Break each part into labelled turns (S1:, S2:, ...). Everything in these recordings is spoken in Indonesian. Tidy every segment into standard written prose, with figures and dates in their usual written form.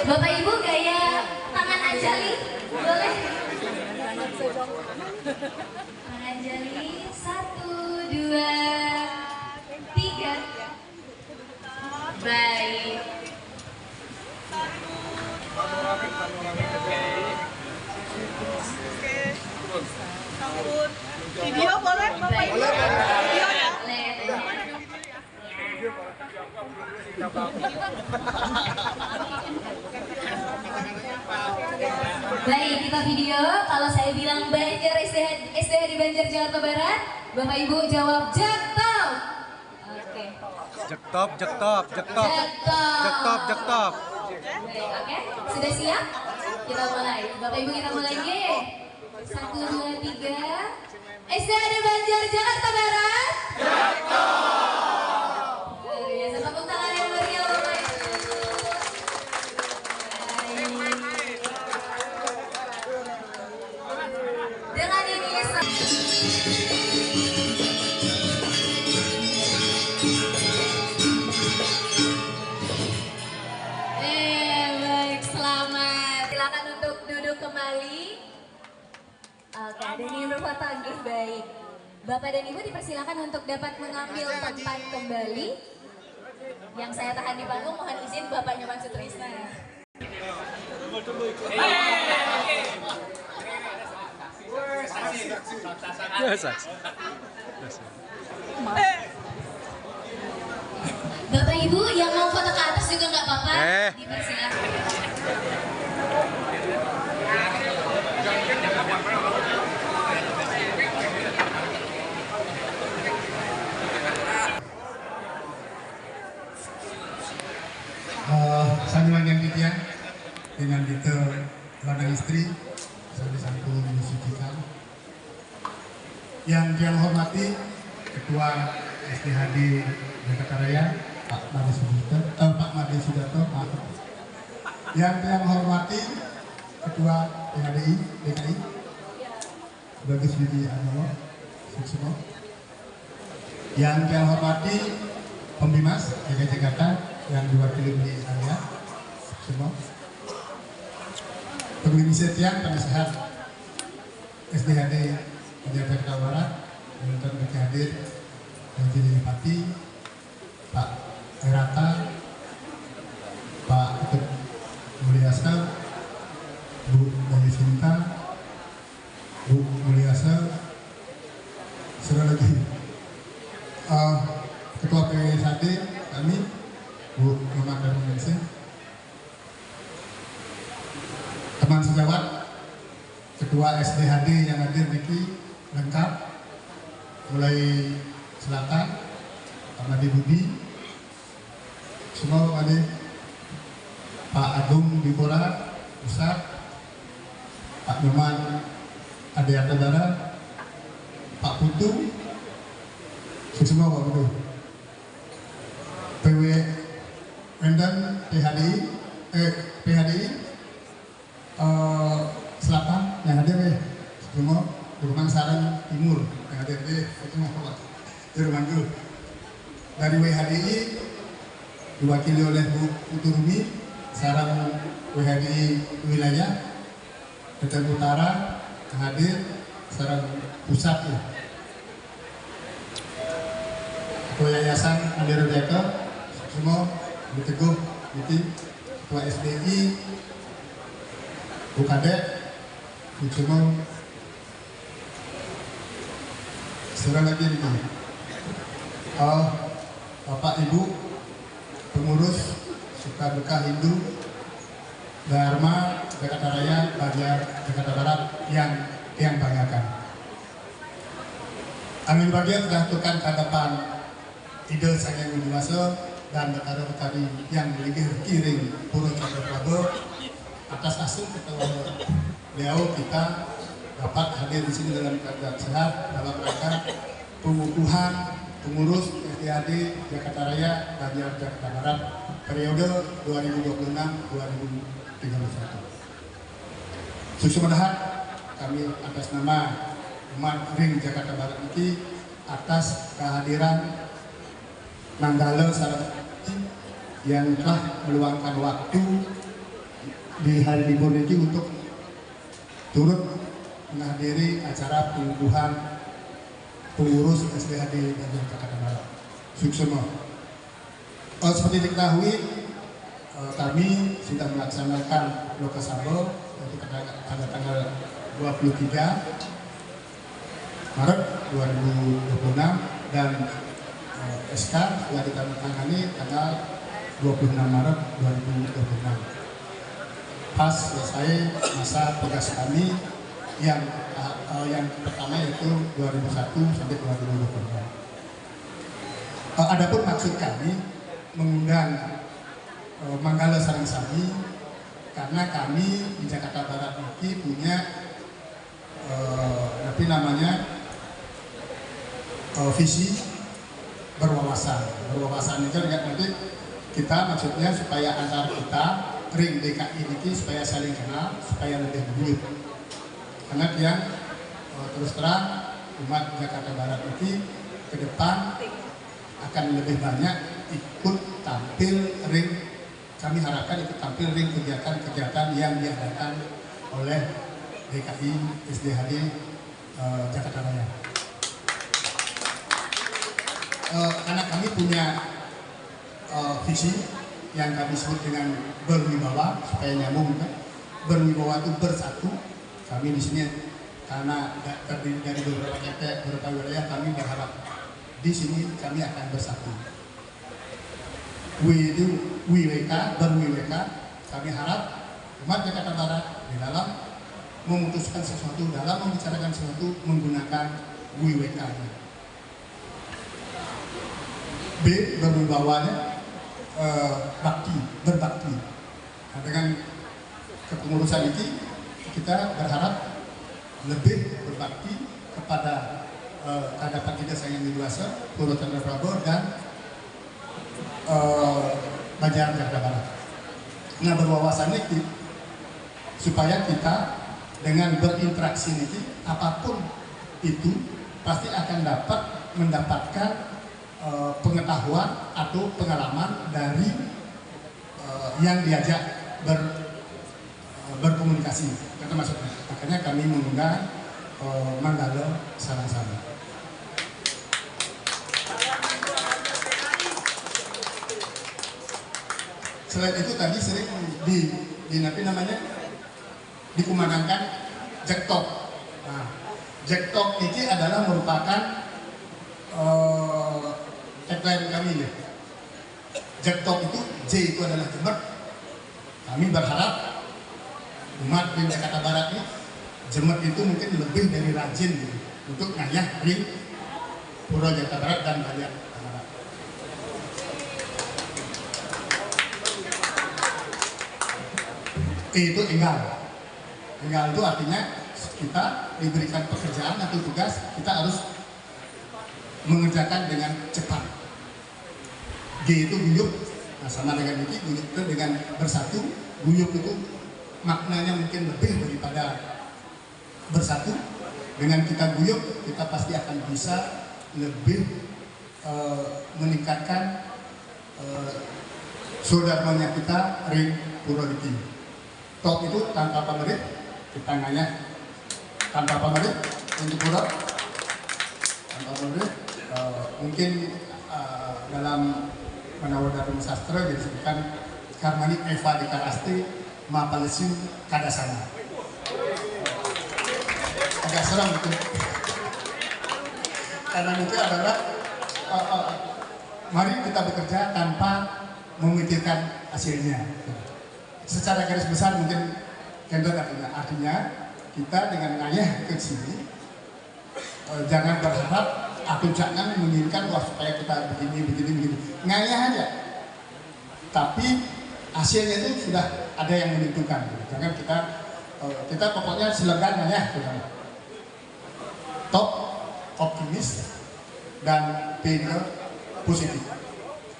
S1: Bapak Ibu gaya tangan Anjali, boleh? Tangan Anjali, 1, 2, 3. Baik.
S2: Video boleh? Bapak Ibu? Video ya?
S1: Baik, kita video. Kalau saya bilang Banjar SDA di Banjar Jakarta Barat, Bapak Ibu jawab Jektop. Oke.
S3: Jektop, jektop, jektop. Jektop, jektop.
S1: Baik, oke. Sudah siap? Kita mulai. Bapak Ibu kita mulai ye. 1, 2, 3. SDA di Banjar Jakarta Barat. Luar biasa, tepuk tangan yang meriah Bapak Ibu. Dengan ini baik, selamat. Silakan untuk duduk kembali. Oke, dan ini berfoto baik. Bapak dan Ibu dipersilakan untuk dapat mengambil tempat kembali. Yang saya tahan di panggung mohon izin Bapaknya Pak Sutrisna. Bapak Ibu yang mau foto ke atas juga nggak apa-apa, dipersilakan.
S4: Sanjungan yang ditiang dengan detail ladang istri sampai santun disucikan. Yang saya hormati Ketua SDHD Jakarta Raya Pak Made Sudarto, Yang saya hormati Ketua PHDI DKI Bagus Bidi Anowo Suksumo. Yang saya hormati Pembimas DKI Jakarta yang diwakili di area semua. Pemimpin setia penasehat SDHD Jakarta Barat yang hadir Jadi Pati, Pak Erata, Pak Ketut Mulyasa, Bu Bayu Sinta, Bu Mulyasa, sudah lagi Ketua PSAD kami Bu Muhammad Darmawan, teman sejawat Ketua SDHD yang hadir Niki lengkap mulai selatan Ahmadi Budi semua ada Pak Agung Bipora Pusat, Pak Numan Adiata Dara, Pak Putu semua Pak Putu, PW Wendan PHDI Selatan yang hadir semua, Rumah Saran Timur yang hadir semua Pak Jermantul. Dari WHDI diwakili oleh Bu Puturumi Sarang WHDI wilayah Ketan Utara yang hadir Sarang Pusat ya. Ketua Yayasan Andero Jaka semua Teguh Biti, Ketua SDI Bu Kadek semua serang lagi ini. Bapak Ibu pengurus Suka Duka Hindu Dharma Jakarta Raya Banjar Jakarta Barat yang banggakan. Amin bagian telah tukang kadapan ide saya yang dewasa dan petani yang memiliki kiring Puro Chandra Prabowo atas asuh ketua beliau kita dapat hadir di sini dalam keadaan sehat dalam rangka pengukuhan pengurus SDHD Jakarta Raya Banjar Jakarta Barat periode 2026-2031. Susumadahat kami atas nama umat Ring Jakarta Barat ini atas kehadiran Nanggala Sarati yang telah meluangkan waktu di hari libur ini untuk turut menghadiri acara pengukuhan pengurus SDHD bagian Jakarta Barat. Sukses. Seperti diketahui, kami sudah melaksanakan Lokasabel pada tanggal 23 Maret 2026 dan SK telah ditandatangani tanggal 26 Maret 2026. Pas selesai masa tugas kami yang pertama yaitu 2001 sampai 2022. Adapun maksud kami mengundang Manggala Sarangsami karena kami di Jakarta Barat ini punya visi berwawasan. Berwawasan itu nanti kita maksudnya supaya antar kita ring DKI ini supaya saling kenal, supaya lebih guyup. Karena dia terus terang umat Jakarta Barat ini ke depan akan lebih banyak ikut tampil ring. Kami harapkan ikut tampil ring kegiatan-kegiatan yang diadakan oleh DKI SDHD Jakarta Raya. Karena kami punya visi yang kami sebut dengan berwibawa, supaya nyambung kan. Berwibawa itu bersatu. Kami di sini karena terdiri dari beberapa wilayah, kami berharap di sini kami akan bersatu. Wiweka, berwiweka, kami harap umat Jakarta Barat di dalam memutuskan sesuatu, dalam membicarakan sesuatu menggunakan wiweka. B, berwibawanya berbakti. Nah, dengan kepengurusan ini kita berharap lebih berbakti kepada hadapan kita sayang dewasa, Puro Chandra Prabowo dan Banjar Jakarta Barat. Nah, berwawasan ini supaya kita dengan berinteraksi ini apapun itu pasti akan dapat mendapatkan pengetahuan atau pengalaman dari yang diajak berkomunikasi. Itu maksudnya. Makanya kami mengundang Manggala Sarangsami. Selain itu tadi sering dikumandangkan Jektok. Nah, Jektok ini adalah merupakan tagline kami nih. Jektok itu, J itu adalah Jember. Kami berharap umat di Jakarta Barat ini, Jember itu mungkin lebih dari rajin gitu, untuk ngayah di Puro Jakarta Barat dan Banjar Barat. Itu enggal. Enggal itu artinya kita diberikan pekerjaan atau tugas, kita harus mengerjakan dengan cepat. G itu guyup, nah sama dengan ini, guyup itu dengan bersatu. Guyup itu maknanya mungkin lebih daripada bersatu. Dengan kita guyup, kita pasti akan bisa lebih meningkatkan saudaranya kita ring Purwodadi. Top itu tanpa pamrih, kita ngayah tanpa pamrih untuk Puro. Tanpa pamrih, mungkin dalam Manawadharma Sastra disebutkan Karmani Eva di Karasti Mapalesu Kadasana. Agak seram itu. Karena itu adalah mari kita bekerja tanpa memikirkan hasilnya. Secara garis besar mungkin kendor artinya kita dengan ngayah ke sini jangan berharap atau jangan menginginkan wah supaya kita begini. Ngayah aja. Tapi hasilnya itu sudah ada yang menentukan. Jangan kita pokoknya silakan ngayah. Top, optimis, dan P positif.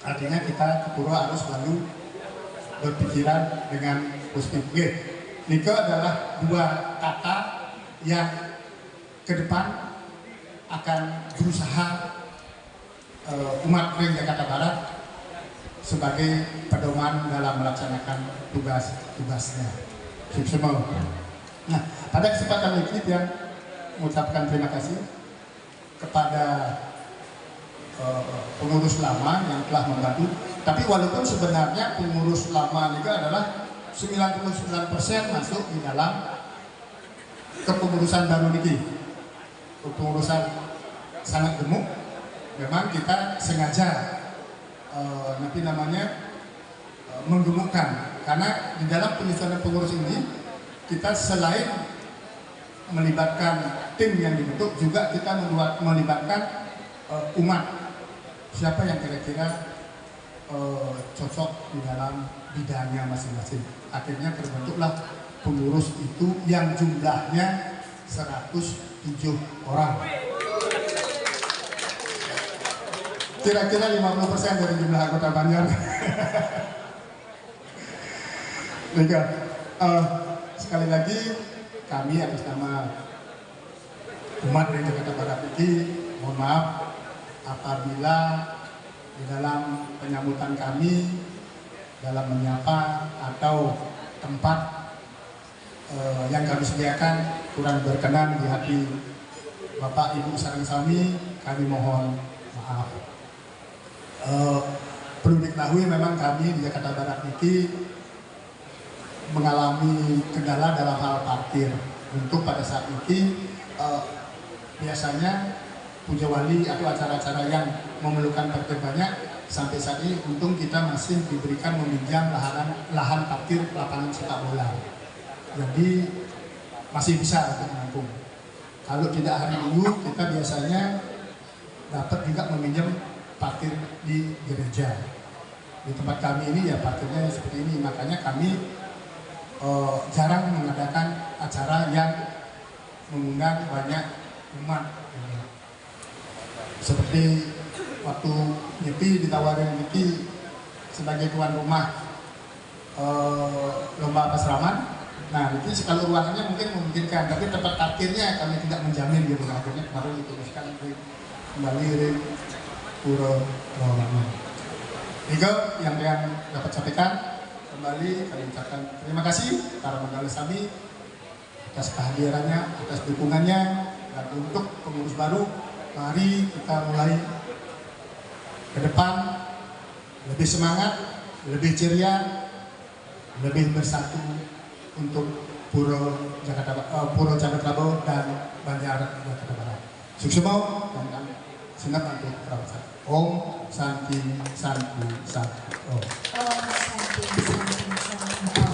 S4: Artinya kita ke Puro harus selalu berpikiran dengan positif. Itu adalah dua kata yang ke depan akan berusaha umat ring Jakarta Barat sebagai pedoman dalam melaksanakan tugas-tugasnya. Semua. Nah, pada kesempatan ini kita mengucapkan terima kasih kepada pengurus lama yang telah membantu. Tapi walaupun sebenarnya pengurus lama juga adalah 99% masuk di dalam kepengurusan baru ini. Kepengurusan sangat gemuk. Memang kita sengaja menggemukkan, karena di dalam penyusunan pengurus ini kita selain melibatkan tim yang dibentuk, juga kita melibatkan umat. Siapa yang kira-kira cocok di dalam bidangnya masing-masing. Akhirnya terbentuklah pengurus itu yang jumlahnya 107 orang. Kira-kira 50% dari jumlah anggota Banjar. Baik, sekali lagi kami atas nama umat dari Jakarta Barat ini mohon maaf apabila di dalam penyambutan kami, dalam menyapa atau tempat yang kami sediakan kurang berkenan di hati Bapak Ibu sareng sami, kami mohon maaf. Perlu diketahui memang kami di Jakarta Barat ini mengalami kendala dalam hal parkir. Untuk pada saat ini biasanya puja wali atau acara-acara yang memerlukan parkir banyak, sampai saat ini untung kita masih diberikan meminjam lahan parkir lapangan sepak bola. Jadi masih bisa untuk menampung. Kalau tidak hari Minggu, kita biasanya dapat juga meminjam parkir di gereja. Di tempat kami ini ya parkirnya seperti ini, makanya kami jarang mengadakan acara yang mengundang banyak umat. Seperti waktu Nyepi ditawarin Nyepi sebagai tuan rumah lomba pasraman. Nah, itu kalau ruangannya mungkin memungkinkan, tapi tempat parkirnya kami tidak menjamin gitu. Akhirnya kemarin dituliskan kembali di Pura Rawamangun. Itu yang dapat sampaikan. Kembali kami ucapkan terima kasih para Magalis kami atas kehadirannya, atas dukungannya, dan untuk pengurus baru, mari kita mulai ke depan lebih semangat, lebih ceria, lebih bersatu untuk Pura Jakarta dan Banjar Jakarta Barat. Sukses dan senang untuk perawatan. Om Santi Santi Santi. Om.
S1: Santi Santi Santi.